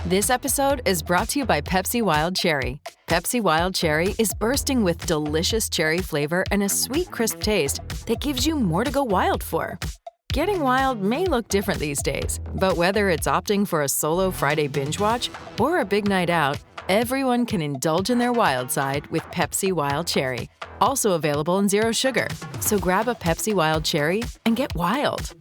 This episode is brought to you by Pepsi Wild Cherry. Pepsi Wild Cherry is bursting with delicious cherry flavor and a sweet, crisp taste that gives you more to go wild for. Getting wild may look different these days, but whether it's opting for a solo Friday binge watch or a big night out, everyone can indulge in their wild side with Pepsi Wild Cherry. Also available in Zero Sugar. So grab a Pepsi Wild Cherry and get wild.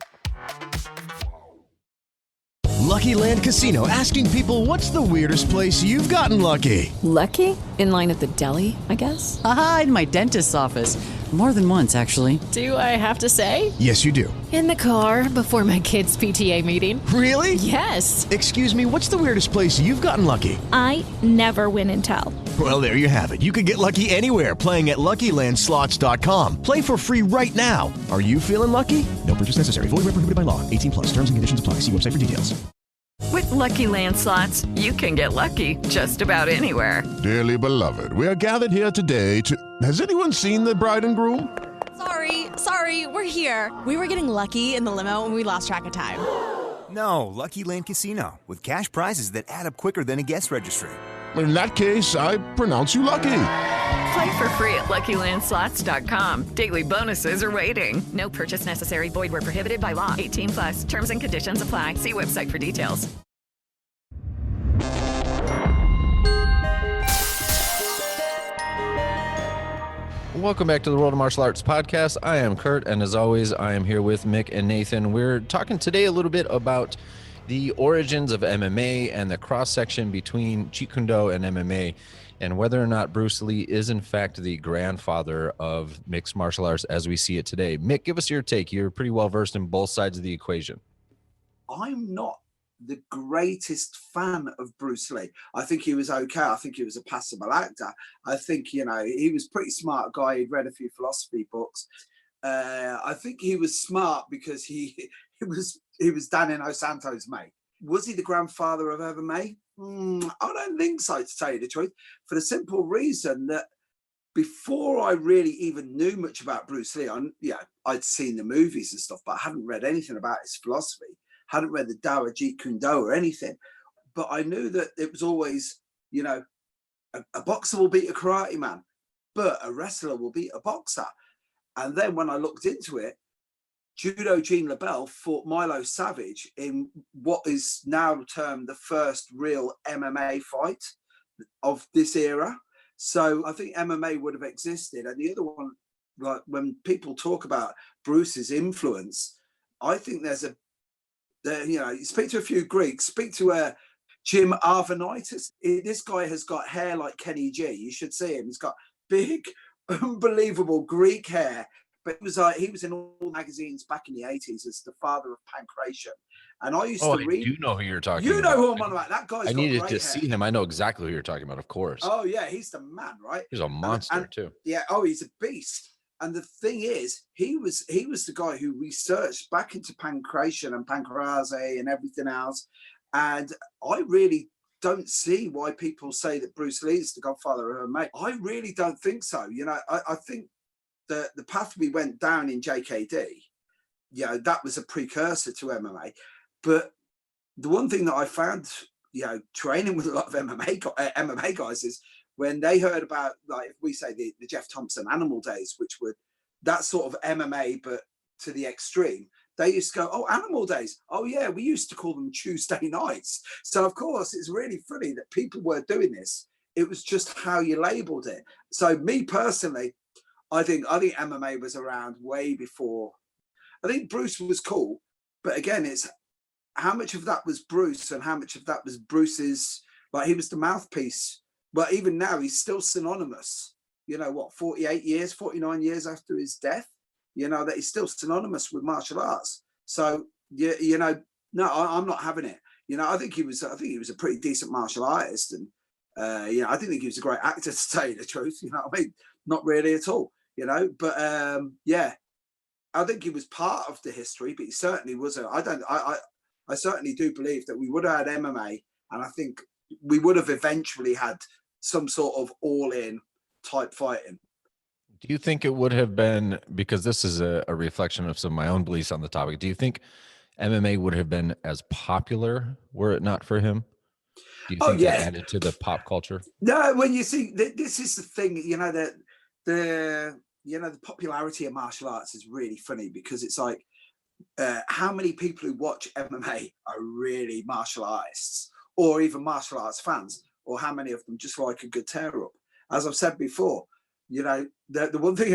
Lucky Land Casino, asking people, what's the weirdest place you've gotten lucky? Lucky? In line at the deli, I guess? Aha, in my dentist's office. More than once, actually. Do I have to say? Yes, you do. In the car before my kids' PTA meeting. Really? Yes. Excuse me, what's the weirdest place you've gotten lucky? I never win and tell. Well, there you have it. You can get lucky anywhere, playing at LuckyLandSlots.com. Play for free right now. Are you feeling lucky? No purchase necessary. Void where prohibited by law. 18 plus. Terms and conditions apply. See website for details. With Lucky Land Slots, you can get lucky just about anywhere. Dearly beloved, we are gathered here today to... Has anyone seen the bride and groom? Sorry, we're here. We were getting lucky in the limo and we lost track of time. No, Lucky Land Casino, with cash prizes that add up quicker than a guest registry. In that case, I pronounce you lucky. Play for free at LuckyLandSlots.com. Daily bonuses are waiting. No purchase necessary. Void where prohibited by law. 18 plus. Terms and conditions apply. See website for details. Welcome back to the World of Martial Arts Podcast. I am Kurt, and as always, I am here with Mick and Nathan. We're talking today a little bit about the origins of MMA and the cross-section between Jeet Kune Do and MMA, and whether or not Bruce Lee is in fact the grandfather of mixed martial arts as we see it today. Mick, give us your take. You're pretty well versed in both sides of the equation. I'm not the greatest fan of Bruce Lee. I think he was okay. I think he was a passable actor. I think, he was a pretty smart guy. He'd read a few philosophy books. I think he was smart because he was Dan Inosanto's mate. Was he the grandfather of MMA? I don't think so, to tell you the truth, for the simple reason that before I really even knew much about Bruce Lee, I'd seen the movies and stuff, but I hadn't read anything about his philosophy, hadn't read the Tao of Jeet Kune Do or anything. But I knew that it was always, a boxer will beat a karate man, but a wrestler will beat a boxer. And then when I looked into it, Judo Gene LaBelle fought Milo Savage in what is now termed the first real MMA fight of this era. So I think MMA would have existed. And the other one, like when people talk about Bruce's influence, I think you speak to a few Greeks, speak to Jim Arvanitis. This guy has got hair like Kenny G. You should see him. He's got big, unbelievable Greek hair. But he was in all magazines back in the 80s as the father of pancration. And I used to read. I do know who you're talking about. You know who I'm on about. That guy's I got needed great to hair. see him. I know exactly who you're talking about, of course. Oh, yeah, he's the man, right? He's a monster, too. Yeah, he's a beast. And the thing is, he was the guy who researched back into pancration and pancrease and everything else. And I really don't see why people say that Bruce Lee is the godfather of MMA. I really don't think so. I think the path we went down in JKD, that was a precursor to MMA. But the one thing that I found, training with a lot of MMA guys is when they heard about, like, if we say the Jeff Thompson Animal Days, which were that sort of MMA, but to the extreme, they used to go, oh, Animal Days. Oh, yeah, we used to call them Tuesday nights. So, of course, it's really funny that people were doing this. It was just how you labeled it. So me personally, I think MMA was around way before. I think Bruce was cool, but again, it's how much of that was Bruce and how much of that was Bruce's, like he was the mouthpiece. But even now, he's still synonymous. 49 years after his death, that he's still synonymous with martial arts. So, no, I'm not having it. I think he was a pretty decent martial artist. And, I didn't think he was a great actor, to tell you the truth. You know what I mean? Not really at all. But I think he was part of the history, but he certainly wasn't. I certainly do believe that we would have had MMA, and I think we would have eventually had some sort of all-in type fighting. Do you think it would have been, because this is a reflection of some of my own beliefs on the topic, do you think MMA would have been as popular were it not for him? Do you think that added to the pop culture? No, when you see this is the thing, the popularity of martial arts is really funny because it's like how many people who watch MMA are really martial artists or even martial arts fans, or how many of them just like a good tear up? As I've said before, the one thing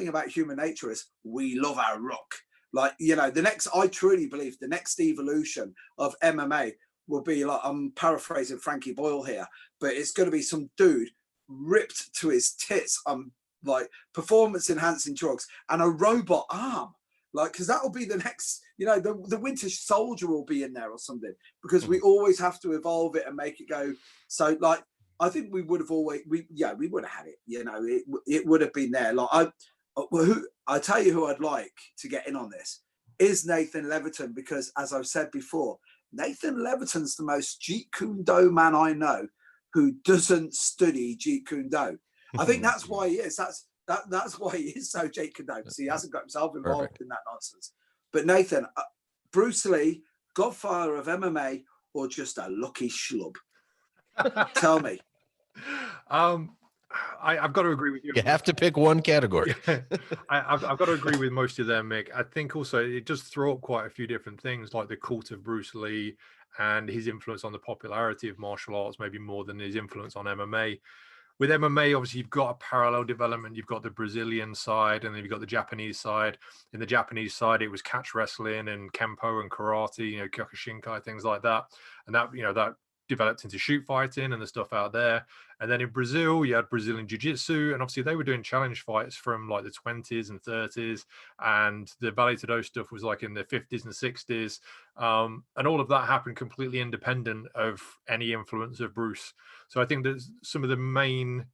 about human nature is we love our rock. Like, I truly believe the next evolution of MMA will be like, I'm paraphrasing Frankie Boyle here, but it's going to be some dude ripped to his tits on like performance enhancing drugs and a robot arm. Like, because that'll be the next, the Winter Soldier will be in there or something, because we always have to evolve it and make it go. So, like, I think we would have we would have had it. It would have been there. Like, I tell you who I'd like to get in on this is Nathan Leverton, because as I've said before, Nathan Leverton's the most Jeet Kune Do man I know who doesn't study Jeet Kune Do. I think that's why he is. That's why he is so Jeet Kune Do, because he hasn't got himself involved in that nonsense. But Nathan, Bruce Lee, godfather of MMA, or just a lucky schlub? Tell me. I've got to agree with you. You have to pick one category. I've got to agree with most of them, Mick. I think also it does throw up quite a few different things, like the cult of Bruce Lee and his influence on the popularity of martial arts, maybe more than his influence on MMA. With MMA, obviously, you've got a parallel development. You've got the Brazilian side, and then you've got the Japanese side. In the Japanese side, it was catch wrestling and kempo and karate, kyokushinkai, things like that. And that, that developed into shoot fighting and the stuff out there. And then in Brazil, you had Brazilian jiu-jitsu, and obviously they were doing challenge fights from like the 20s and 30s, and the Vale Tudo stuff was like in the 50s and 60s. And all of that happened completely independent of any influence of Bruce. So I think there's some of the main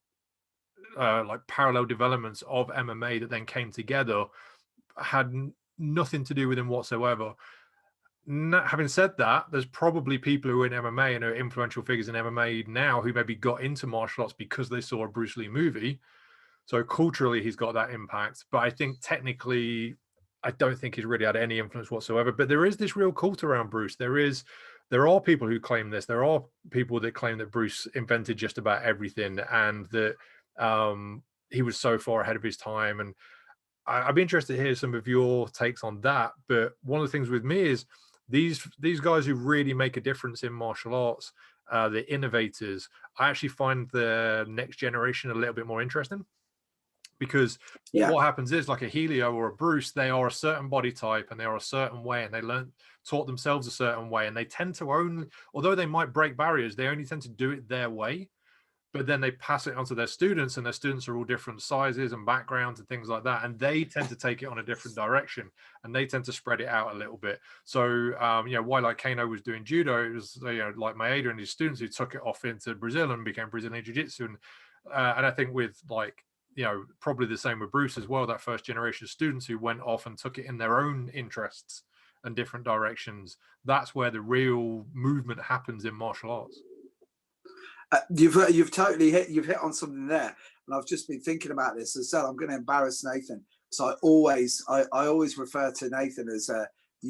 like parallel developments of MMA that then came together had nothing to do with him whatsoever. Having said that, there's probably people who are in MMA and are influential figures in MMA now who maybe got into martial arts because they saw a Bruce Lee movie. So culturally, he's got that impact. But I think technically, I don't think he's really had any influence whatsoever. But there is this real cult around Bruce. There are people who claim this. There are people that claim that Bruce invented just about everything and that he was so far ahead of his time. And I'd be interested to hear some of your takes on that. But one of the things with me is these guys who really make a difference in martial arts, the innovators, I actually find the next generation a little bit more interesting, because what happens is, like a Helio or a Bruce, they are a certain body type and they are a certain way, and they taught themselves a certain way, and they tend to although they might break barriers, they only tend to do it their way. But then they pass it on to their students, and their students are all different sizes and backgrounds and things like that. And they tend to take it on a different direction, and they tend to spread it out a little bit. So, why like Kano was doing judo, it was, like Maeda and his students who took it off into Brazil and became Brazilian Jiu-Jitsu. And I think with probably the same with Bruce as well, that first generation of students who went off and took it in their own interests and different directions. That's where the real movement happens in martial arts. You've totally hit on something there, and I've just been thinking about this. As I said, I'm going to embarrass Nathan, so I always refer to Nathan as the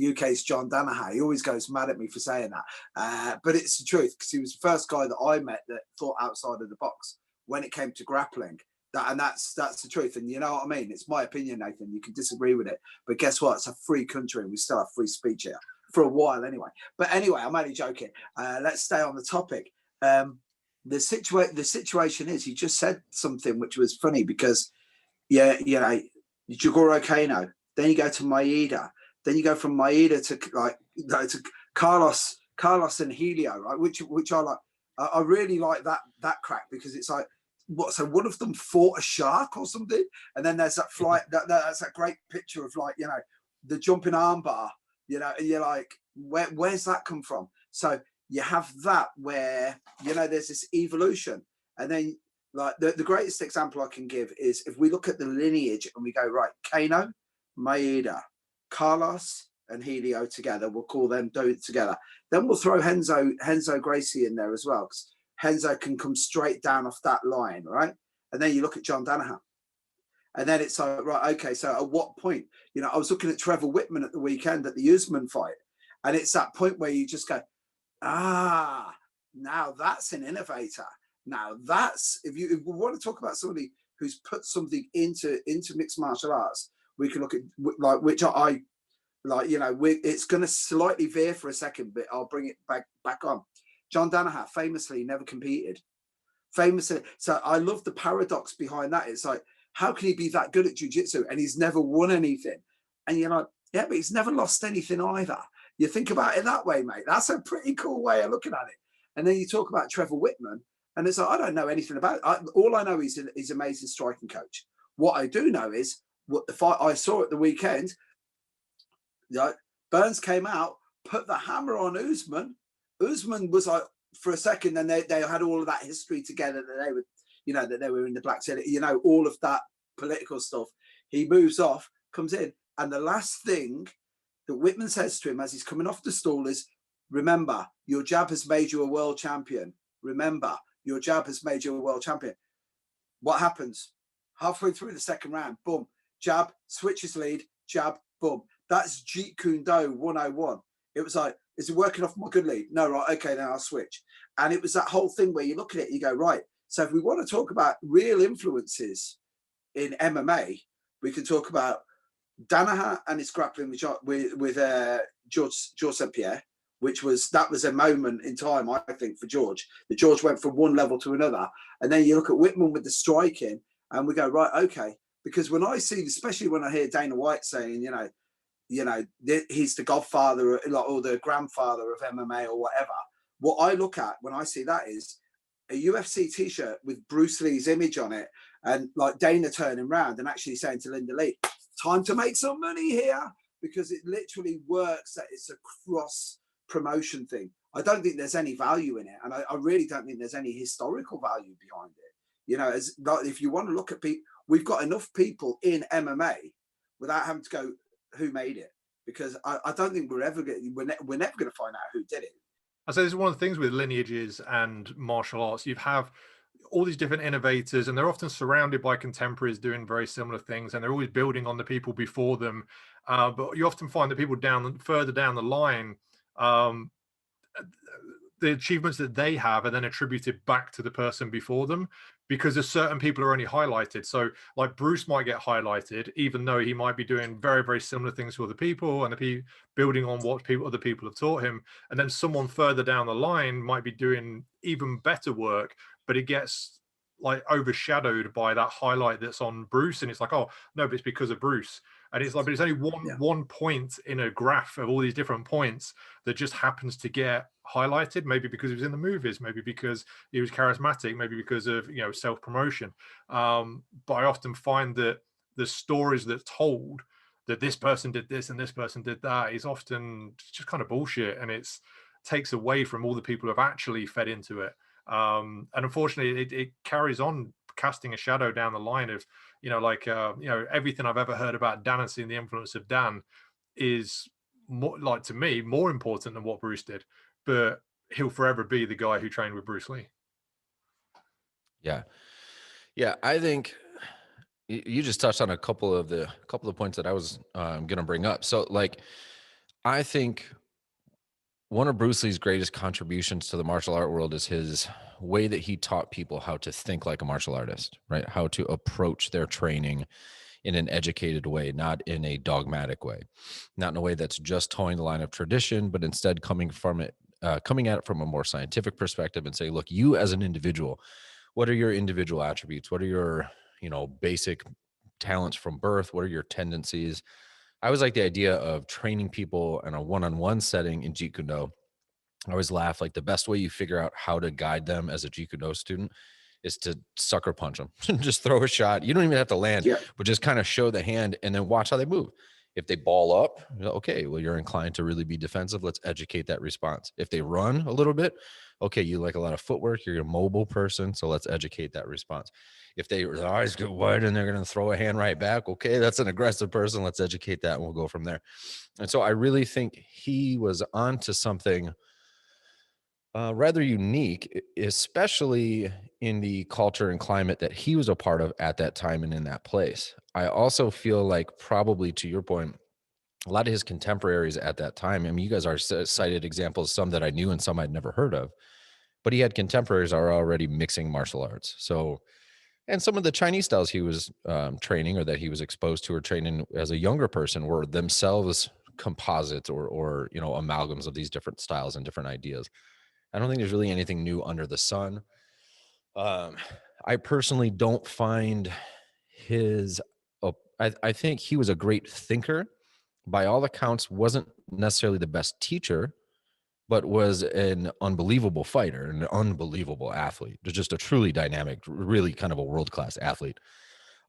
UK's John Danaher. He always goes mad at me for saying that, but it's the truth, because he was the first guy that I met that thought outside of the box when it came to grappling. That's the truth, and you know what I mean. It's my opinion, Nathan. You can disagree with it, but guess what? It's a free country, and we still have free speech here for a while, anyway. But anyway, I'm only joking. Let's stay on the topic. The situation is, you just said something which was funny, because Jigoro Kano, then you go to Maeda, then you go from Maeda to Carlos and Helio, right? Which I like. I really like that crack, because it's like, what? So one of them fought a shark or something, and then there's that flight. That's that great picture of the jumping armbar, and you're like, where's that come from? So you have that where, there's this evolution. And then like the greatest example I can give is if we look at the lineage and we go, right, Kano, Maeda, Carlos and Helio together, we'll call them together. Then we'll throw Renzo Gracie in there as well, because Renzo can come straight down off that line, right? And then you look at John Danaher. And then it's like, right, okay, so at what point? I was looking at Trevor Whitman at the weekend at the Usman fight, and it's that point where you just go, now that's an innovator. Now that's, if we want to talk about somebody who's put something into mixed martial arts, we can look at like, which I like, you know, it's going to slightly veer for a second, but I'll bring it back on. John Danaher famously never competed. Famously, so I love the paradox behind that. It's like, how can he be that good at jiu-jitsu and he's never won anything? And you're like, yeah, but he's never lost anything either. You think about it that way, mate. That's a pretty cool way of looking at it. And then you talk about Trevor Whitman, and it's like, I don't know anything about it. All I know is he's an amazing striking coach. What I do know is what the fight I saw at the weekend. You know, Burns came out, put the hammer on Usman. Usman was like, for a second, then they had all of that history together that they were, you know, that they were in the black city, you know, all of that political stuff. He moves off, comes in, and the last thing that Whitman says to him as he's coming off the stool is, remember, your jab has made you a world champion. Remember, your jab has made you a world champion. What happens? Halfway through the second round, boom, jab, switches lead, jab, boom. That's Jeet Kune Do 101. It was like, is it working off my good lead? No, right, okay, then I'll switch. And it was that whole thing where you look at it, you go, right, so if we want to talk about real influences in MMA, we can talk about Danaher and his grappling with George St. Pierre, that was a moment in time, I think, for George. That George went from one level to another. And then you look at Whitman with the striking, and we go, right, okay. Because when I see, especially when I hear Dana White saying, you know, he's the godfather or the grandfather of MMA or whatever. What I look at when I see that is a UFC t-shirt with Bruce Lee's image on it, and like Dana turning around and actually saying to Linda Lee, time to make some money here, because it literally works that it's a cross promotion thing. I don't think there's any value in it, and I really don't think there's any historical value behind it. You know, as if you want to look at people, we've got enough people in MMA without having to go, who made it? Because I don't think we're never going to find out who did it. I say this is one of the things with lineages and martial arts. You have all these different innovators, and they're often surrounded by contemporaries doing very similar things, and they're always building on the people before them. But you often find that people further down the line, the achievements that they have are then attributed back to the person before them, because there's certain people are only highlighted. So like Bruce might get highlighted, even though he might be doing very, very similar things to other people and building on what other people have taught him. And then someone further down the line might be doing even better work, but it gets like overshadowed by that highlight that's on Bruce. And it's like, oh no, but it's because of Bruce. And it's like, but it's only one point in a graph of all these different points that just happens to get highlighted, maybe because he was in the movies, maybe because he was charismatic, maybe because of, you know, self-promotion. But I often find that the stories that's told that this person did this and this person did that is often just kind of bullshit, and it takes away from all the people who have actually fed into it. And unfortunately, it carries on casting a shadow down the line of, you know, like, you know, everything I've ever heard about Dan and seeing the influence of Dan is more, like, to me, more important than what Bruce did. But he'll forever be the guy who trained with Bruce Lee. Yeah. I think you just touched on a couple of the points that I was going to bring up. So, like, I think one of Bruce Lee's greatest contributions to the martial art world is his way that he taught people how to think like a martial artist, right? How to approach their training in an educated way, not in a dogmatic way, not in a way that's just towing the line of tradition, but instead coming at it from a more scientific perspective and say, look, you as an individual, what are your individual attributes? What are your, you know, basic talents from birth? What are your tendencies? I always like the idea of training people in a one-on-one setting in Jeet Kune Do. I always laugh, like the best way you figure out how to guide them as a Jeet Kune Do student is to sucker punch them. Just throw a shot. You don't even have to land, but just kind of show the hand and then watch how they move. If they ball up, okay, well, you're inclined to really be defensive. Let's educate that response. If they run a little bit, okay, you like a lot of footwork. You're a mobile person, so let's educate that response. If their eyes get wide and they're going to throw a hand right back, okay, that's an aggressive person. Let's educate that and we'll go from there. And so I really think he was onto something rather unique, especially in the culture and climate that he was a part of at that time and in that place. I also feel like, probably to your point, a lot of his contemporaries at that time, I mean, you guys are cited examples, some that I knew and some I'd never heard of, but he had contemporaries are already mixing martial arts. So, and some of the Chinese styles he was training, or that he was exposed to or training as a younger person, were themselves composites or amalgams of these different styles and different ideas. I don't think there's really anything new under the sun. I personally don't find his. I think he was a great thinker. By all accounts, wasn't necessarily the best teacher, but was an unbelievable fighter, an unbelievable athlete. Just a truly dynamic, really kind of a world-class athlete.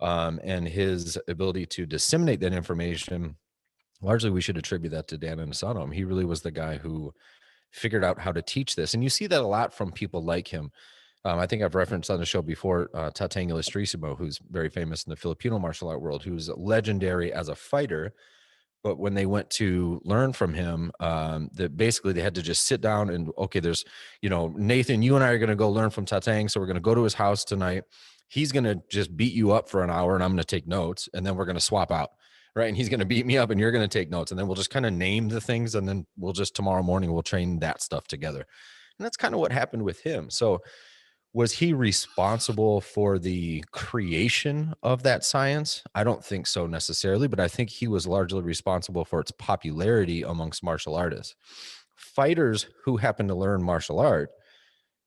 And his ability to disseminate that information, largely we should attribute that to Dan Inosanto. He really was the guy who figured out how to teach this. And you see that a lot from people like him. I think I've referenced on the show before, Tatang Ilustrisimo, who's very famous in the Filipino martial art world, who's legendary as a fighter. But when they went to learn from him, that basically they had to just sit down and, okay, there's, Nathan, you and I are going to go learn from Tatang. So we're going to go to his house tonight. He's going to just beat you up for an hour and I'm going to take notes, and then we're going to swap out. Right. And he's going to beat me up and you're going to take notes, and then we'll just kind of name the things. And then we'll just tomorrow morning, we'll train that stuff together. And that's kind of what happened with him. So was he responsible for the creation of that science? I don't think so necessarily, but I think he was largely responsible for its popularity amongst martial artists. Fighters who happen to learn martial art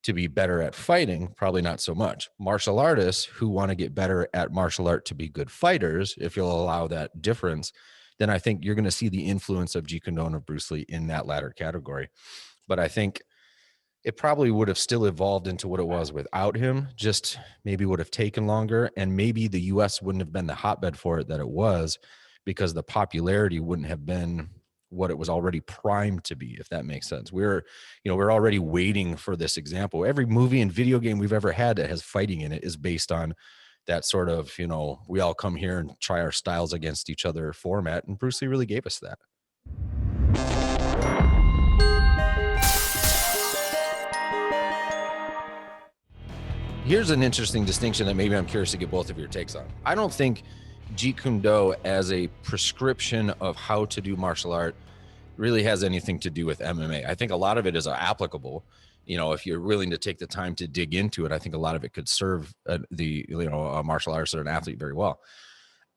to be better at fighting, probably not so much. Martial artists who want to get better at martial art to be good fighters, if you'll allow that difference, then I think you're going to see the influence of Jeet Kune Do and of Bruce Lee in that latter category. But I think it probably would have still evolved into what it was without him, just maybe would have taken longer, and maybe the US wouldn't have been the hotbed for it that it was, because the popularity wouldn't have been what it was already primed to be, if that makes sense. We're already waiting for this example. Every movie and video game we've ever had that has fighting in it is based on that sort of, we all come here and try our styles against each other format, and Bruce Lee really gave us that. Here's an interesting distinction that maybe I'm curious to get both of your takes on. I don't think Jeet Kune Do as a prescription of how to do martial art really has anything to do with MMA. I think a lot of it is applicable. If you're willing to take the time to dig into it, I think a lot of it could serve a martial artist or an athlete very well.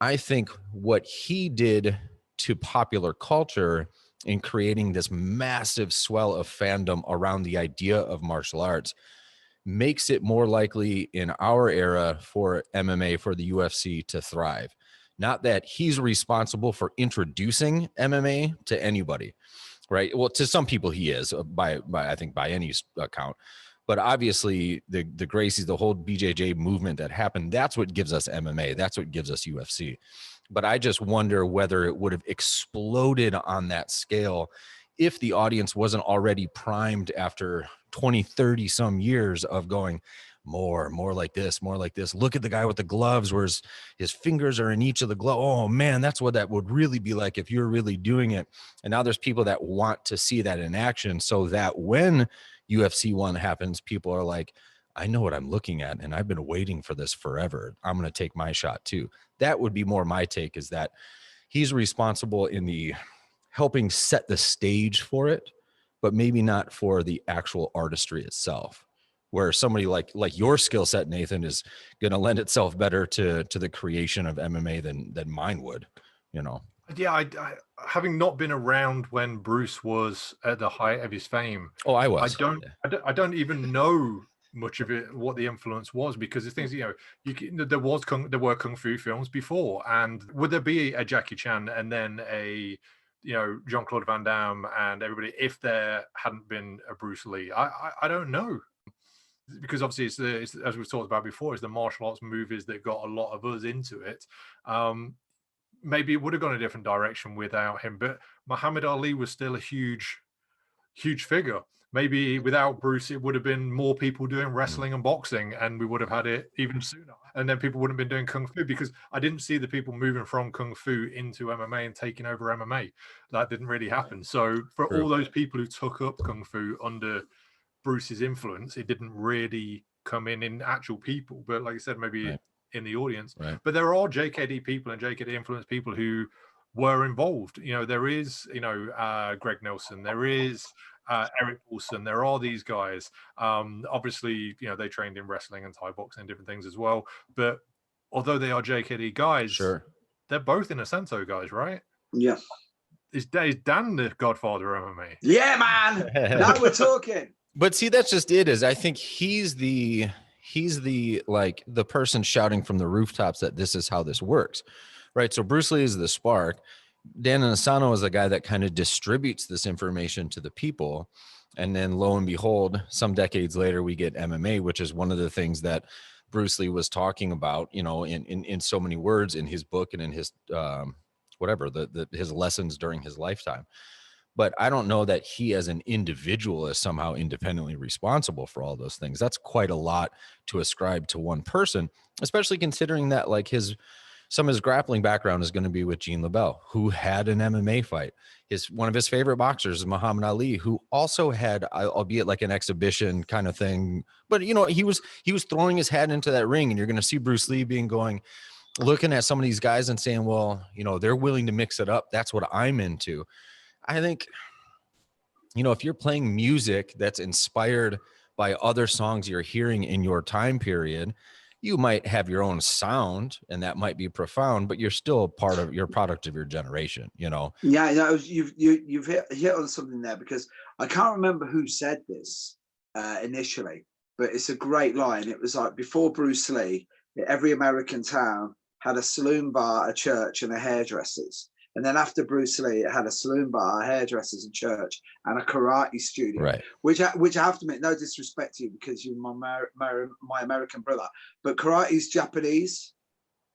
I think what he did to popular culture in creating this massive swell of fandom around the idea of martial arts makes it more likely in our era for MMA, for the UFC to thrive. Not that he's responsible for introducing MMA to anybody, right? Well, to some people he is, by I think by any account. But obviously the Gracies, the whole BJJ movement that happened, that's what gives us MMA. That's what gives us UFC. But I just wonder whether it would have exploded on that scale if the audience wasn't already primed after 20, 30 some years of going more like this, more like this. Look at the guy with the gloves where his fingers are in each of the gloves. Oh man, that's what that would really be like if you're really doing it. And now there's people that want to see that in action, so that when UFC 1 happens, people are like, I know what I'm looking at, and I've been waiting for this forever. I'm going to take my shot too. That would be more my take, is that he's responsible in the helping set the stage for it, but maybe not for the actual artistry itself, where somebody like your skill set, Nathan, is going to lend itself better to the creation of MMA than mine would, Yeah, I having not been around when Bruce was at the height of his fame. Oh, I was. I don't even know much of it, what the influence was, because the things, there were kung fu films before, and would there be a Jackie Chan and then a Jean-Claude Van Damme and everybody if there hadn't been a Bruce Lee? I don't know, because obviously it's as we've talked about before, it's the martial arts movies that got a lot of us into it. Maybe it would have gone a different direction without him, but Muhammad Ali was still a huge figure. Maybe without Bruce, it would have been more people doing wrestling and boxing, and we would have had it even sooner. And then people wouldn't have been doing kung fu, because I didn't see the people moving from kung fu into MMA and taking over MMA. That didn't really happen. So for all those people who took up kung fu under Bruce's influence, it didn't really come in actual people, but like I said, maybe in the audience. But there are JKD people and JKD influenced people who were involved. There is Greg Nelson, there is Erik Paulson. There are these guys. Obviously, they trained in wrestling and Thai boxing and different things as well. But although they are JKD guys, sure, they're both Inosanto guys, right? Yeah. Is Dan the godfather of MMA? Yeah, man. Now we're talking. But see, that's just it. Is I think he's the like the person shouting from the rooftops that this is how this works, right? So Bruce Lee is the spark. Dan Inosanto is the guy that kind of distributes this information to the people, and then lo and behold, some decades later, we get MMA, which is one of the things that Bruce Lee was talking about, in so many words in his book and in his his lessons during his lifetime. But I don't know that he as an individual is somehow independently responsible for all those things. That's quite a lot to ascribe to one person, especially considering that like some of his grappling background is going to be with Gene LeBell, who had an MMA fight. One of his favorite boxers is Muhammad Ali, who also had, albeit like an exhibition kind of thing, but he was throwing his hat into that ring, and you're going to see Bruce Lee looking at some of these guys and saying, well, they're willing to mix it up. That's what I'm into. I think, if you're playing music that's inspired by other songs you're hearing in your time period, you might have your own sound, and that might be profound, but you're still product of your generation, Yeah, you've hit on something there, because I can't remember who said this initially, but it's a great line. It was like, before Bruce Lee, every American town had a saloon bar, a church, and a hairdresser's. And then after Bruce Lee, it had a saloon bar, a hairdresser's, a church, and a karate studio. Right. Which I have to admit, no disrespect to you, because you're my American brother, but karate's Japanese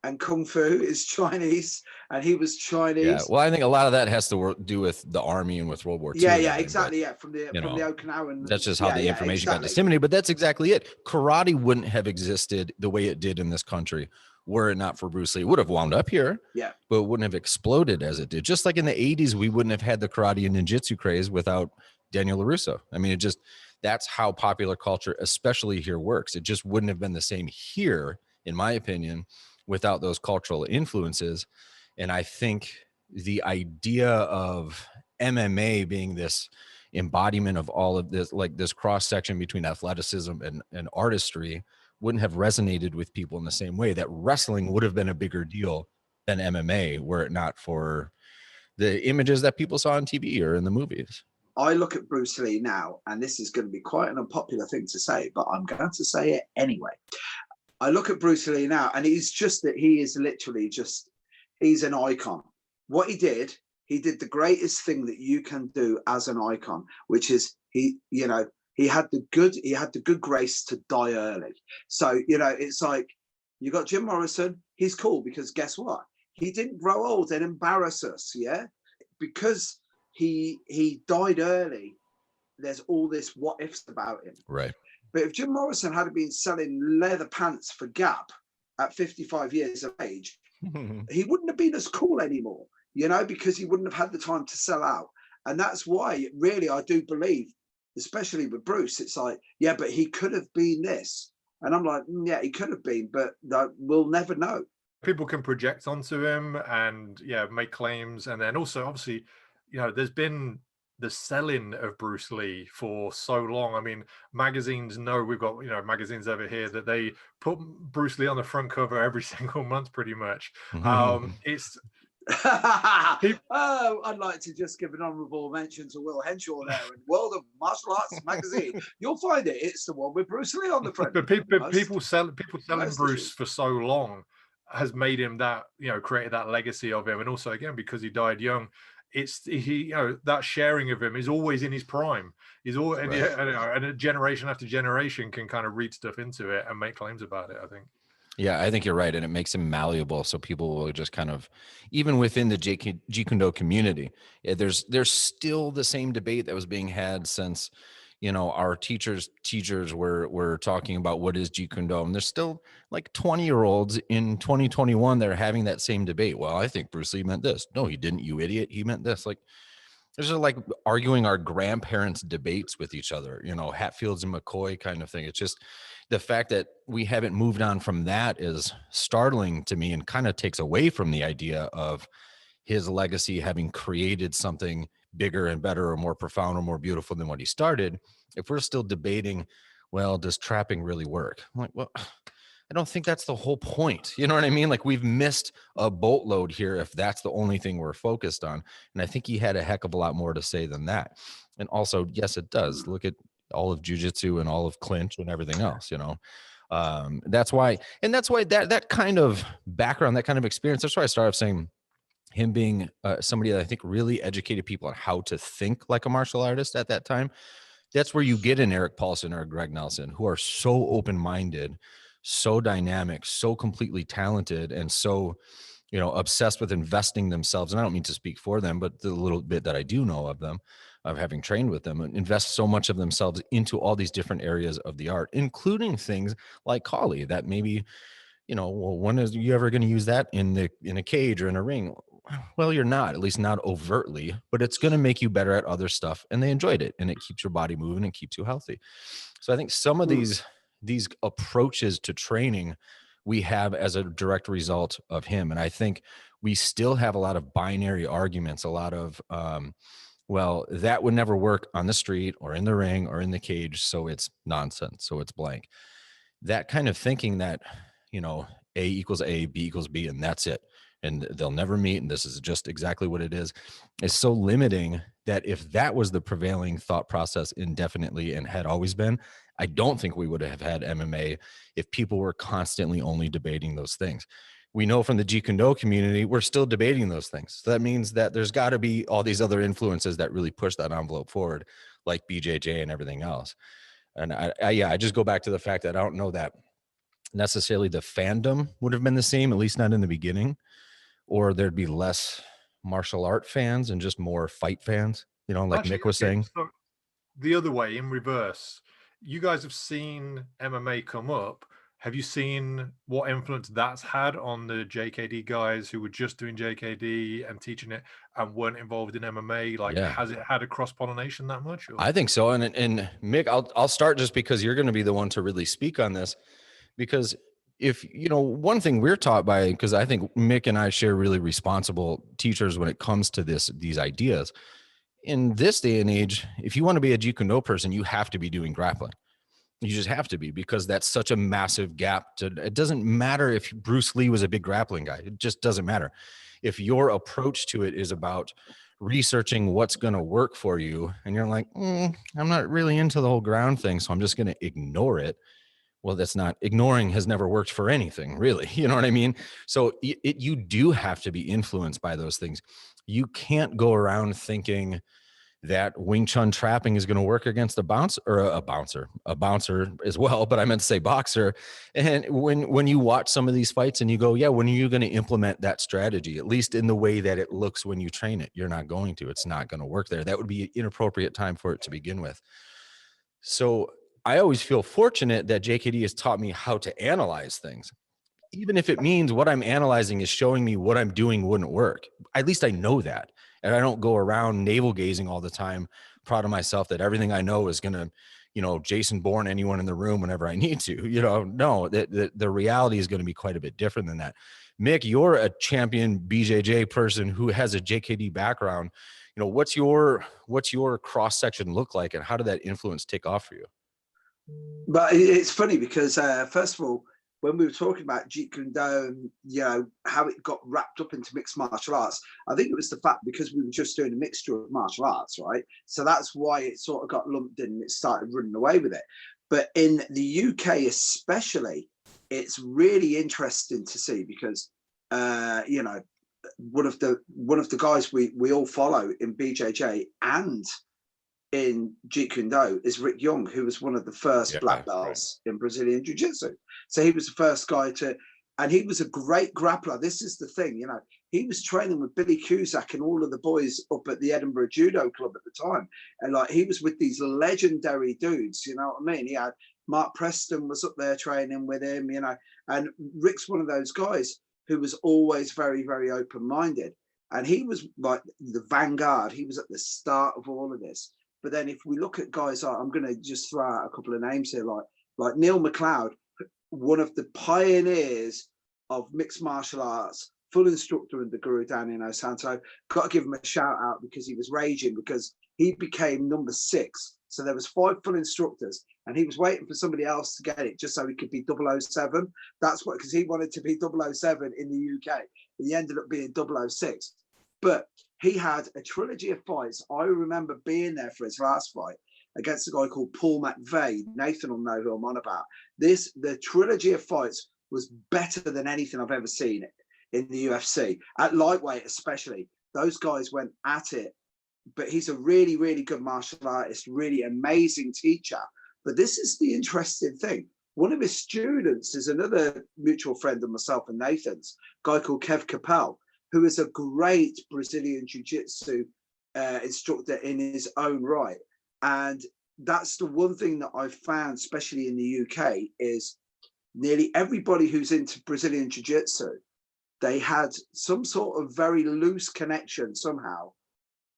and kung fu is Chinese, and he was Chinese. Yeah. Well, I think a lot of that has to do with the army and with World War II. Yeah, exactly. But, from the Okinawan. That's just how the information got disseminated. But that's exactly it. Karate wouldn't have existed the way it did in this country were it not for Bruce Lee. It would have wound up here, but it wouldn't have exploded as it did. Just like in the 80s, we wouldn't have had the karate and ninjutsu craze without Daniel LaRusso. I mean, that's how popular culture, especially here, works. It just wouldn't have been the same here, in my opinion, without those cultural influences. And I think the idea of MMA being this embodiment of all of this, like this cross section between athleticism and artistry, wouldn't have resonated with people in the same way that wrestling would have been a bigger deal than MMA, were it not for the images that people saw on TV or in the movies. I look at Bruce Lee now, and this is going to be quite an unpopular thing to say, but I'm going to say it anyway. I look at Bruce Lee now, and he is literally he's an icon. What he did the greatest thing that you can do as an icon, which is he had the good grace to die early. So, it's like, you got Jim Morrison, he's cool because guess what? He didn't grow old and embarrass us, yeah? Because he died early, there's all this what ifs about him. Right. But if Jim Morrison had been selling leather pants for Gap at 55 years of age, he wouldn't have been as cool anymore, because he wouldn't have had the time to sell out. And that's why, really, I do believe, especially with Bruce, it's like, yeah, but he could have been this. And I'm like, yeah, he could have been, but we'll never know. People can project onto him and, make claims. And then also, obviously, there's been the selling of Bruce Lee for so long. I mean, magazines know, we've got, magazines over here that they put Bruce Lee on the front cover every single month, pretty much. It's... I'd like to just give an honourable mention to Will Henshaw there in World of Martial Arts magazine. You'll find it's the one with Bruce Lee on the front. But people selling Bruce for so long has made him that, created that legacy of him. And also, again, because he died young, that sharing of him is always in his prime. He's always, and a generation after generation can kind of read stuff into it and make claims about it, I think. Yeah, I think you're right. And it makes him malleable. So people will just kind of, even within the Jeet Kune Do community, there's still the same debate that was being had since, our teachers were talking about what is Jeet Kune Do. And there's still like 20-year-olds in 2021 that are having that same debate. Well, I think Bruce Lee meant this. No, he didn't, you idiot. He meant this. Like, this is like arguing our grandparents' debates with each other, Hatfields and McCoy kind of thing. It's just the fact that we haven't moved on from that is startling to me and kind of takes away from the idea of his legacy having created something bigger and better or more profound or more beautiful than what he started, if we're still debating, well, does trapping really work? I'm like, well, I don't think that's the whole point. You know what I mean? Like, we've missed a boatload here if that's the only thing we're focused on. And I think he had a heck of a lot more to say than that. And also, yes, it does. Look at all of jiu-jitsu and all of clinch and everything else, you know. That's why that kind of background, that kind of experience, that's why I started saying him being somebody that I think really educated people on how to think like a martial artist at that time. That's where you get an Erik Paulson or a Greg Nelson, who are so open-minded, so dynamic, so completely talented, and so, you know, obsessed with investing themselves. And I don't mean to speak for them, but the little bit that I do know of them, of having trained with them, and invest so much of themselves into all these different areas of the art, including things like Kali that maybe, you know, well, when is you ever going to use that in a cage or in a ring? Well, you're not, at least not overtly, but it's going to make you better at other stuff. And they enjoyed it, and it keeps your body moving and keeps you healthy. So I think some of these approaches to training we have as a direct result of him. And I think we still have a lot of binary arguments, a lot of, well, that would never work on the street or in the ring or in the cage, so it's nonsense, so it's blank. That kind of thinking that, you know, A equals A, B equals B, and that's it, and they'll never meet, and this is just exactly what it is so limiting that if that was the prevailing thought process indefinitely and had always been, I don't think we would have had MMA if people were constantly only debating those things. We know from the Jeet Kune Do community, we're still debating those things. So that means that there's got to be all these other influences that really push that envelope forward, like BJJ and everything else. And I just go back to the fact that I don't know that necessarily the fandom would have been the same, at least not in the beginning, or there'd be less martial art fans and just more fight fans, you know, like actually, Mick was saying. So the other way, in reverse, you guys have seen MMA come up. Have you seen what influence that's had on the JKD guys who were just doing JKD and teaching it and weren't involved in MMA? Like, has it had a cross-pollination that much? Or? I think so. And Mick, I'll start just because you're going to be the one to really speak on this. Because if, you know, one thing we're taught by, because I think Mick and I share really responsible teachers when it comes to these ideas. In this day and age, if you want to be a Jeet Kune Do person, you have to be doing grappling. You just have to be, because that's such a massive gap. It doesn't matter if Bruce Lee was a big grappling guy. It just doesn't matter. If your approach to it is about researching what's going to work for you, and you're like, I'm not really into the whole ground thing, so I'm just going to ignore it. Well, that's not, ignoring has never worked for anything, really. You know what I mean? So you do have to be influenced by those things. You can't go around thinking that Wing Chun trapping is going to work against a bouncer as well, but I meant to say boxer. And when you watch some of these fights and you go, yeah, when are you going to implement that strategy, at least in the way that it looks when you train it? You're not going to. It's not going to work there. That would be an inappropriate time for it to begin with. So I always feel fortunate that JKD has taught me how to analyze things. Even if it means what I'm analyzing is showing me what I'm doing wouldn't work. At least I know that. And I don't go around navel gazing all the time, proud of myself that everything I know is going to, you know, Jason Bourne anyone in the room whenever I need to, you know. No, the reality is going to be quite a bit different than that. Mick, you're a champion BJJ person who has a JKD background. You know, what's your cross section look like, and how did that influence take off for you? But it's funny because first of all, when we were talking about Jeet Kune Do and, you know, how it got wrapped up into mixed martial arts, I think it was the fact because we were just doing a mixture of martial arts, right? So that's why it sort of got lumped in and it started running away with it. But in the UK especially, it's really interesting to see because, you know, one of the guys we all follow in BJJ and in Jeet Kune Do is Rick Young, who was one of the first black belts in Brazilian Jiu-Jitsu. So he was the first guy and he was a great grappler. This is the thing, you know, he was training with Billy Cusack and all of the boys up at the Edinburgh Judo Club at the time. And like, he was with these legendary dudes, you know what I mean? He had Mark Preston was up there training with him, you know, and Rick's one of those guys who was always very, very open-minded. And he was like the vanguard. He was at the start of all of this. But then if we look at guys like, I'm going to just throw out a couple of names here, like Neil McLeod, one of the pioneers of mixed martial arts full instructor under Guro Dan Inosanto. Got to give him a shout out because he was raging because he became number 6. So there was 5 full instructors and he was waiting for somebody else to get it just so he could be 007. That's what, because he wanted to be 007 in the UK. He ended up being 006. But he had a trilogy of fights. I remember being there for his last fight against a guy called Paul McVeigh. Nathan will know who I'm on about. The trilogy of fights was better than anything I've ever seen in the UFC. At lightweight especially, those guys went at it. But he's a really, really good martial artist, really amazing teacher. But this is the interesting thing. One of his students is another mutual friend of myself and Nathan's, a guy called Kev Capel, who is a great Brazilian Jiu-Jitsu instructor in his own right. And that's the one thing that I've found, especially in the UK, is nearly everybody who's into Brazilian Jiu-Jitsu, they had some sort of very loose connection somehow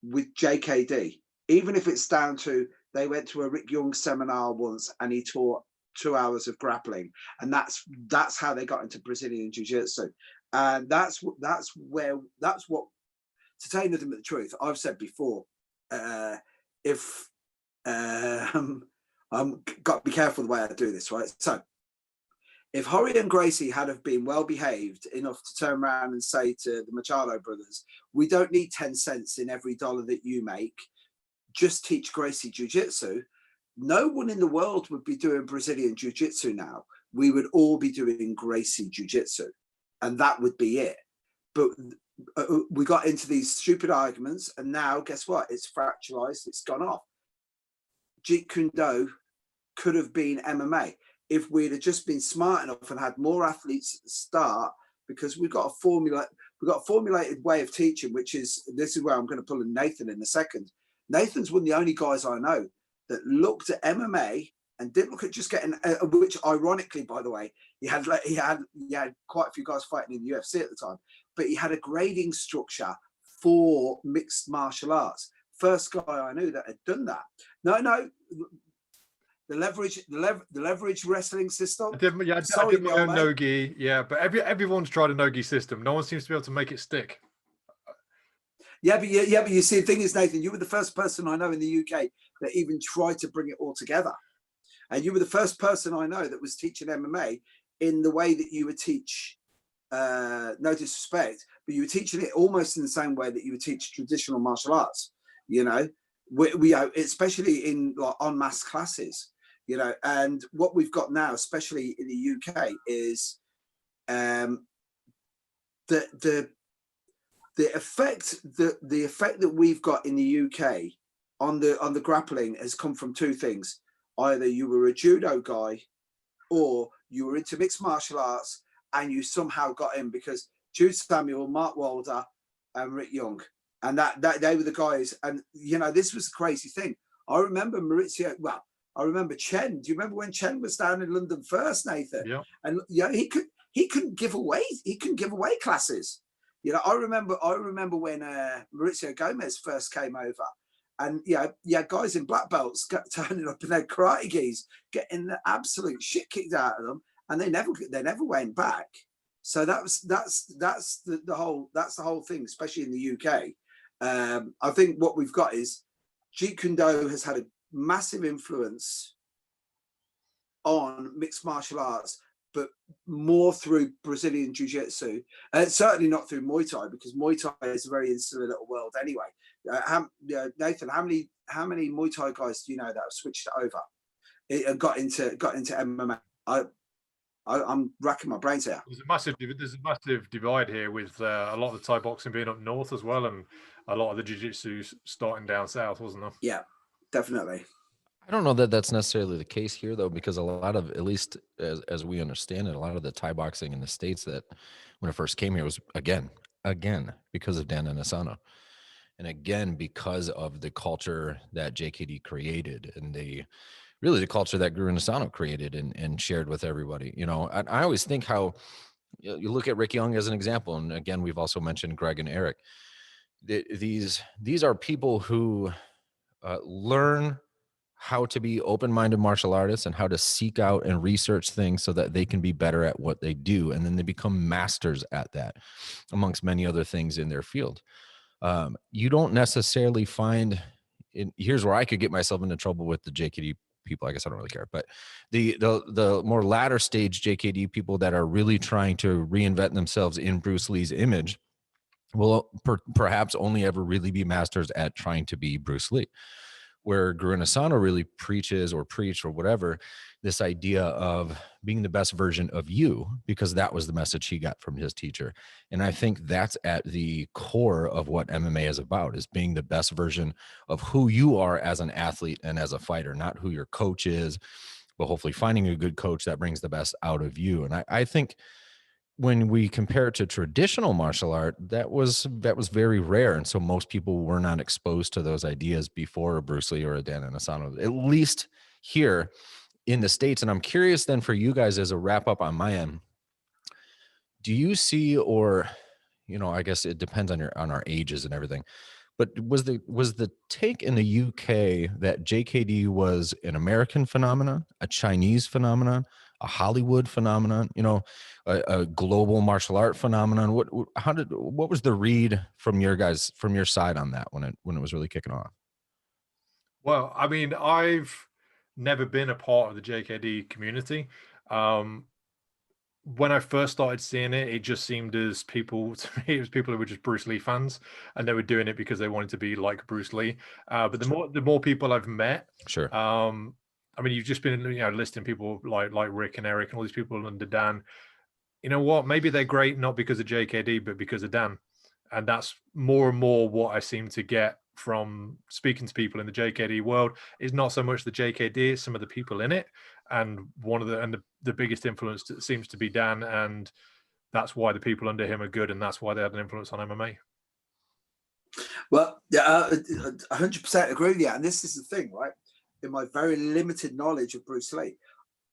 with JKD, even if it's down to they went to a Rick Young seminar once and he taught 2 hours of grappling, and that's how they got into Brazilian Jiu-Jitsu. And that's what, to tell you nothing but the truth, I've said before, if I'm got to be careful the way I do this, right? So if Jorge and Gracie had have been well behaved enough to turn around and say to the Machado brothers, we don't need 10 cents in every dollar that you make, just teach Gracie Jiu-Jitsu, no one in the world would be doing Brazilian Jiu-Jitsu now. We would all be doing Gracie Jiu-Jitsu, and that would be it. But we got into these stupid arguments, and now guess what? It's fractalized, it's gone off. Jeet Kune Do could have been MMA if we'd have just been smart enough and had more athletes at the start, because we've got a formulated way of teaching, which is, this is where I'm going to pull in Nathan in a second. Nathan's one of the only guys I know that looked at MMA and didn't look at just getting, which ironically, by the way, he had quite a few guys fighting in the UFC at the time, but he had a grading structure for mixed martial arts. First guy I knew that had done that. No, the leverage wrestling system. I did my own no-gi, yeah, but everyone's tried a no-gi system. No one seems to be able to make it stick. Yeah, but you see, the thing is, Nathan, you were the first person I know in the UK that even tried to bring it all together. And you were the first person I know that was teaching MMA in the way that you would teach, no disrespect, but you were teaching it almost in the same way that you would teach traditional martial arts, you know, we especially in like en masse classes, you know. And what we've got now, especially in the UK, is the effect that we've got in the UK on the grappling has come from 2 things. Either you were a judo guy or you were into mixed martial arts and you somehow got in, because Jude Samuel, Mark Wilder and Rick Young, and that they were the guys. And you know, this was the crazy thing. I remember I remember Chen. Do you remember when Chen was down in London first, Nathan? Yeah. And yeah, he couldn't give away classes. You know, I remember when Mauricio Gomez first came over, and guys in black belts turning up in their karate gis, getting the absolute shit kicked out of them, and they never went back. So that's the whole thing, especially in the UK. I think what we've got is Jeet Kune Do has had a massive influence on mixed martial arts, but more through Brazilian Jiu-Jitsu, certainly not through Muay Thai, because Muay Thai is a very insular little world anyway. Nathan, how many Muay Thai guys do you know that have switched over and got into MMA? I'm racking my brains here. There's a massive divide here with a lot of the Thai boxing being up north as well, and a lot of the jiu-jitsu starting down south, wasn't there? Yeah, definitely. I don't know that that's necessarily the case here, though, because a lot of, at least as we understand it, a lot of the Thai boxing in the States that when it first came here was, again, because of Dan Inosanto. And again, because of the culture that JKD created, and the culture that Guro Dan Inosanto created and shared with everybody. You know, I always think how you look at Rick Young as an example. And again, we've also mentioned Greg and Erik. These are people who learn how to be open-minded martial artists and how to seek out and research things so that they can be better at what they do. And then they become masters at that, amongst many other things in their field. You don't necessarily find, here's where I could get myself into trouble with the JKD people. I guess I don't really care, but the more latter stage JKD people that are really trying to reinvent themselves in Bruce Lee's image will perhaps only ever really be masters at trying to be Bruce Lee. Where Guro Dan Inosanto really preaches or whatever, this idea of being the best version of you, because that was the message he got from his teacher. And I think that's at the core of what MMA is about, is being the best version of who you are as an athlete and as a fighter, not who your coach is, but hopefully finding a good coach that brings the best out of you. And I think when we compare it to traditional martial art, that was very rare. And so most people were not exposed to those ideas before a Bruce Lee or a Dan Inosanto, at least here in the States. And I'm curious then for you guys, as a wrap up on my end, do you see, or, I guess it depends on our ages and everything, but was the take in the UK that JKD was an American phenomenon, a Chinese phenomenon, a Hollywood phenomenon, a global martial art phenomenon? What was the read from your side on that when it was really kicking off? Well, I mean, I've never been a part of the JKD community. When I first started seeing it, it just seemed as people, to me, it was people who were just Bruce Lee fans, and they were doing it because they wanted to be like Bruce Lee. But the more people I've met, sure. I mean, you've just been, listing people like Rick and Erik and all these people under Dan. You know what? Maybe they're great not because of JKD, but because of Dan. And that's more and more what I seem to get from speaking to people in the JKD world. Is not so much the JKD, it's some of the people in it. And the biggest influence seems to be Dan, and that's why the people under him are good, and that's why they had an influence on MMA. Well, yeah, 100% agree with you. And this is the thing, right? In my very limited knowledge of Bruce Lee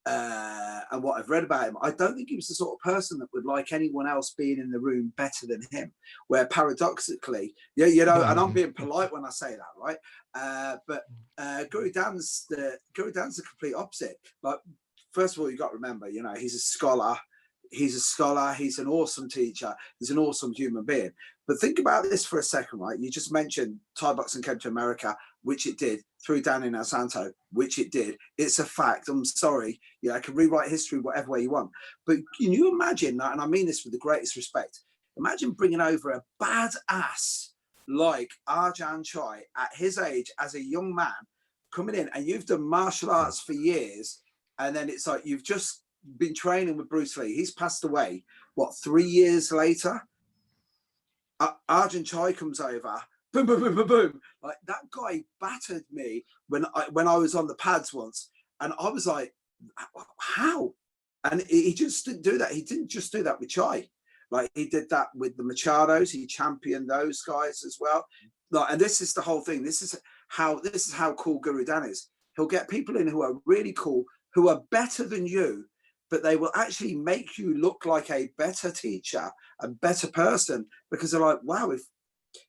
and what I've read about him, I don't think he was the sort of person that would like anyone else being in the room better than him. Where paradoxically, and I'm being polite when I say that, right? But Guro Dan's the complete opposite. Like, first of all, you got to remember, he's a scholar. He's an awesome teacher. He's an awesome human being. But think about this for a second, right? You just mentioned Thai boxing came to America, which it did, through Dan Inosanto, which it did. It's a fact. I'm sorry. I can rewrite history whatever way you want. But can you imagine that? And I mean this with the greatest respect. Imagine bringing over a badass like Ajahn Chai at his age as a young man, coming in, and you've done martial arts for years, and then it's like you've just been training with Bruce Lee. He's passed away, 3 years later? Ajahn Chai comes over, boom, boom, boom, boom, boom. Like, that guy battered me when I was on the pads once, and I was like, how? And he just didn't do that. He didn't just do that with Chai. Like, he did that with the Machados. He championed those guys as well. Like, and this is the whole thing. This is how cool Guro Dan is. He'll get people in who are really cool, who are better than you, but they will actually make you look like a better teacher, a better person, because they're like, wow, if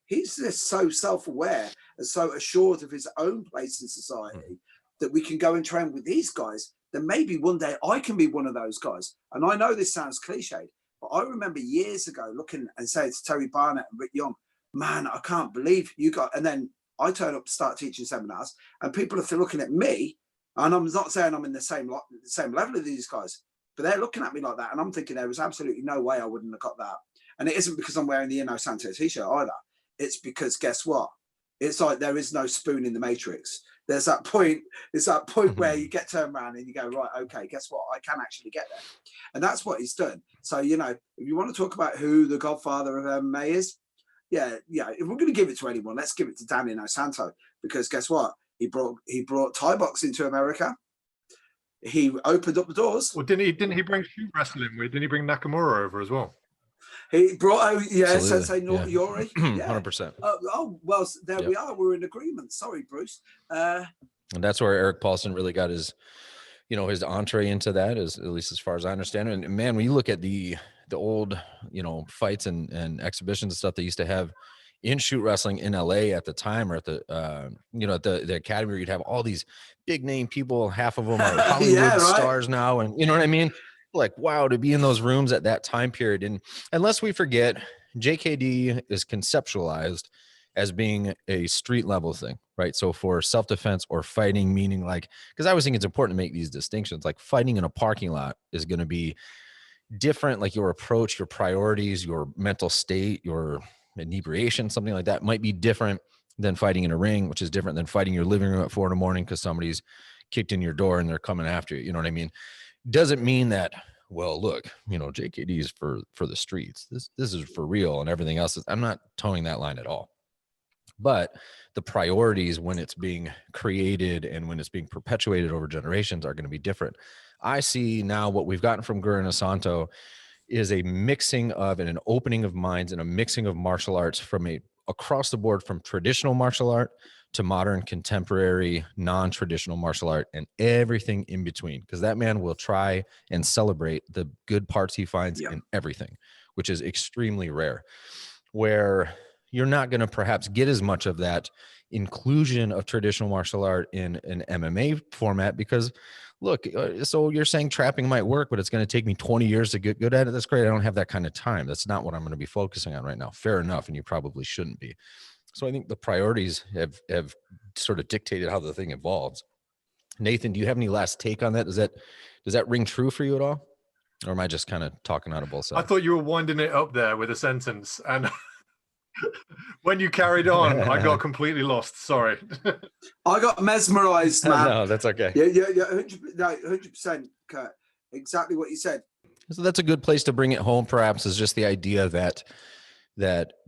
he's just so self-aware and so assured of his own place in society that we can go and train with these guys, then maybe one day I can be one of those guys. And I know this sounds cliched, but I remember years ago looking and saying to Terry Barnett and Rick Young, man, I can't believe you got, and then I turn up to start teaching seminars, and people are looking at me, and I'm not saying I'm in the same level as these guys, but they're looking at me like that, and I'm thinking there was absolutely no way I wouldn't have got that. And it isn't because I'm wearing the Inosanto t-shirt either. It's because, guess what? It's like there is no spoon in the matrix. There's that point. It's that point where you get turned around and you go, right, okay, guess what? I can actually get there. And that's what he's done. So, if you want to talk about who the godfather of MMA is, yeah, if we're going to give it to anyone, let's give it to Dan Inosanto, because guess what? He brought Thai boxing to America. He opened up the doors. Well, didn't he bring shoot wrestling with? Didn't he bring Nakamura over as well? He brought Sensei Yori. 100%. Well, there we are. We're in agreement. Sorry, Bruce. And that's where Erik Paulson really got his, his entree into that, is at least as far as I understand it. And man, when you look at the old, fights and exhibitions and stuff they used to have in shoot wrestling in LA at the time, or at the at the academy, where you'd have all these big name people, half of them are Hollywood stars now, and you know what I mean? Like, wow, to be in those rooms at that time period. And unless we forget, JKD is conceptualized as being a street level thing, right? So for self-defense or fighting, meaning like, because I always think it's important to make these distinctions, like fighting in a parking lot is going to be different, like your approach, your priorities, your mental state, your inebriation, something like that might be different than fighting in a ring, which is different than fighting in your living room at 4 a.m. because somebody's kicked in your door and they're coming after you. You know what I mean? Doesn't mean that, well, look, JKD is for the streets. This is for real, and everything else is, I'm not towing that line at all. But the priorities when it's being created and when it's being perpetuated over generations are going to be different. I see now what we've gotten from Guro Dan Inosanto is a mixing of and an opening of minds and a mixing of martial arts from across the board, from traditional martial art to modern, contemporary, non-traditional martial art, and everything in between. Because that man will try and celebrate the good parts he finds in everything, which is extremely rare. Where you're not going to perhaps get as much of that inclusion of traditional martial art in an MMA format, because look, so you're saying trapping might work, but it's going to take me 20 years to get good at it. That's great. I don't have that kind of time. That's not what I'm going to be focusing on right now. Fair enough. And you probably shouldn't be. So I think the priorities have sort of dictated how the thing evolves. Nathan, do you have any last take on that? Does that ring true for you at all? Or am I just kind of talking out of both sides? I thought you were winding it up there with a sentence, and when you carried on, I got completely lost. Sorry. I got mesmerized, man. No, that's okay. Yeah, 100%, Kurt. Exactly what you said. So that's a good place to bring it home, perhaps, is just the idea that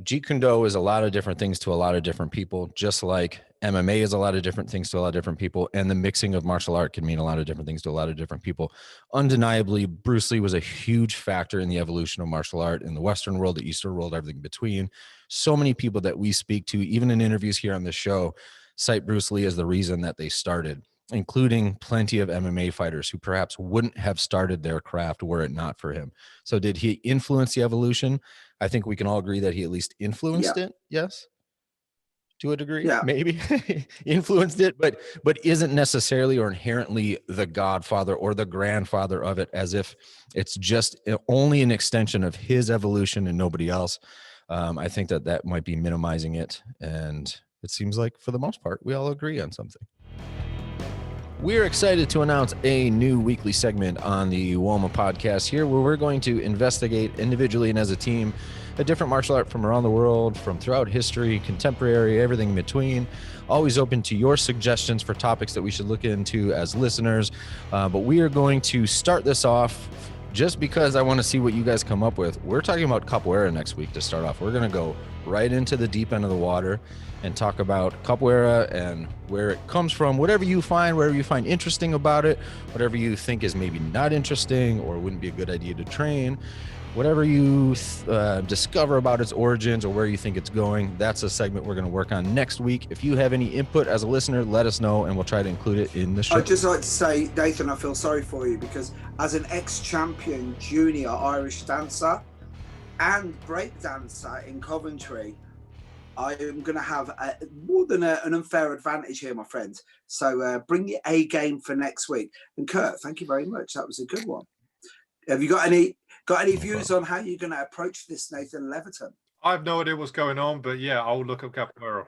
Jeet Kune Do is a lot of different things to a lot of different people, just like MMA is a lot of different things to a lot of different people, and the mixing of martial art can mean a lot of different things to a lot of different people. Undeniably, Bruce Lee was a huge factor in the evolution of martial art in the Western world, the Eastern world, everything in between. So many people that we speak to, even in interviews here on this show, cite Bruce Lee as the reason that they started, including plenty of MMA fighters who perhaps wouldn't have started their craft were it not for him. So did he influence the evolution? I think we can all agree that he at least influenced it. Yes. To a degree, maybe influenced it, but isn't necessarily or inherently the godfather or the grandfather of it, as if it's just only an extension of his evolution and nobody else. I think that might be minimizing it. And it seems like for the most part, we all agree on something. We're excited to announce a new weekly segment on the WOMA podcast here, where we're going to investigate individually and as a team a different martial art from around the world, from throughout history, contemporary, everything in between. Always open to your suggestions for topics that we should look into as listeners. But we are going to start this off just because I want to see what you guys come up with. We're talking about capoeira next week to start off. We're going to go right into the deep end of the water and talk about capoeira and where it comes from, whatever you find interesting about it, whatever you think is maybe not interesting or wouldn't be a good idea to train, whatever you discover about its origins or where you think it's going. That's a segment we're going to work on next week. If you have any input as a listener, let us know and we'll try to include it in the show. I'd just like to say, Nathan, I feel sorry for you, because as an ex-champion junior Irish dancer and break dancer in Coventry, I am going to have more than an unfair advantage here, my friends. So bring your A game for next week. And Kurt, thank you very much. That was a good one. Have you got any views on how you're going to approach this, Nathan Leverton? I have no idea what's going on, but yeah, I'll look up capoeira.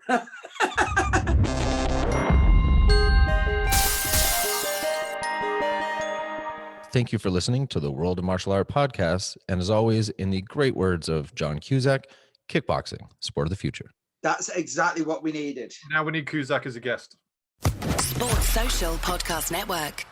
Thank you for listening to the World of Martial Art podcast. And as always, in the great words of John Cusack, kickboxing, sport of the future. That's exactly what we needed. Now we need Cusack as a guest. Sports Social Podcast Network.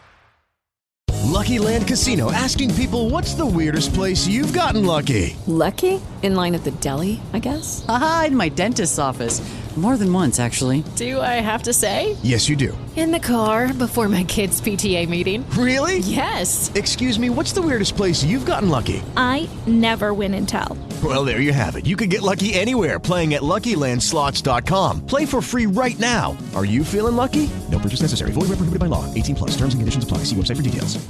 Lucky Land Casino, asking people, what's the weirdest place you've gotten lucky? Lucky? In line at the deli, I guess? Aha, in my dentist's office. More than once, actually. Do I have to say? Yes, you do. In the car before my kids' PTA meeting. Really? Yes. Excuse me, what's the weirdest place you've gotten lucky? I never win and tell. Well, there you have it. You can get lucky anywhere, playing at LuckyLandSlots.com. Play for free right now. Are you feeling lucky? No purchase necessary. Void where prohibited by law. 18+. Terms and conditions apply. See website for details.